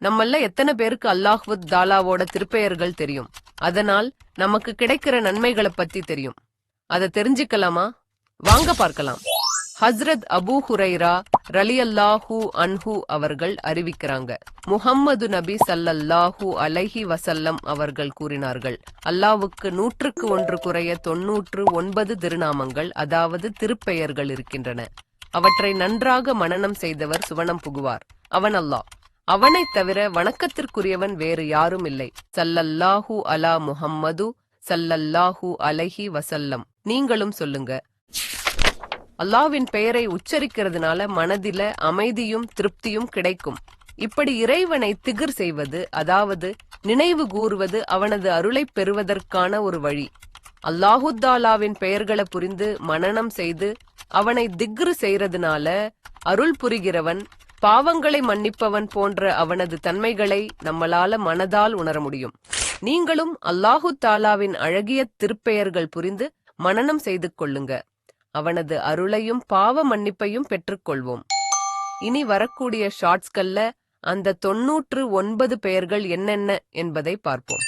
நம்மள எத்தனை பேருக்கு அல்லாஹ்வு தாலாவோட திருப்பெயர்கள் தெரியும்? அதனால் நமக்கு கிடைக்கிற நன்மைகளை பத்தி தெரியும். அதை தெரிஞ்சுக்கலாமா? வாங்க பார்க்கலாம். ஹஸ்ரத் அபூ ஹுரைரா ரலியல்லாஹு அன்ஹு அவர்கள் அறிவிக்கிறாங்க, முஹம்மது நபி ஸல்லல்லாஹு அலைஹி வஸல்லம் அவர்கள் கூறினார்கள், அல்லாஹ்வுக்கு 101 குறைய 99 திருநாமங்கள், அதாவது திருப்பெயர்கள் இருக்கின்றன. அவற்றை நன்றாக மனனம் செய்தவர் சுவனம் புகுவார். அவன் அல்லாஹ். அவனைத் தவிர வணக்கத்திற்குரியவன் வேறு யாரும் இல்லை. ஸல்லல்லாஹு அலா முஹம்மது ஸல்லல்லாஹு அலைஹி வஸல்லம். நீங்களும் சொல்லுங்க. அல்லாஹ்வின் பெயரை உச்சரிக்கிறதுனால மனதில அமைதியும் திருப்தியும் கிடைக்கும். இப்படி இறைவனை திக்ர் செய்வது, அதாவது நினைவு கூறுவது, அவனது அருளை பெறுவதற்கான ஒரு வழி. அல்லாஹுத்தாலாவின் பெயர்களை புரிந்து மனனம் செய்து அவனை திக்ர் செய்யறதுனால அருள் புரிகிறவன், பாவங்களை மன்னிப்பவன் போன்ற அவனது தன்மைகளை நம்மளால மனதால் உணர முடியும். நீங்களும் அல்லாஹு தாலாவின் அழகிய திருப்பெயர்கள் புரிந்து மனனம் செய்து கொள்ளுங்க. அவனது அருளையும் பாவ மன்னிப்பையும் பெற்றுக்கொள்வோம். இனி வரக்கூடிய ஷார்ட்ஸ்கள்ல அந்த 99 பெயர்கள் என்னென்ன என்பதை பார்ப்போம்.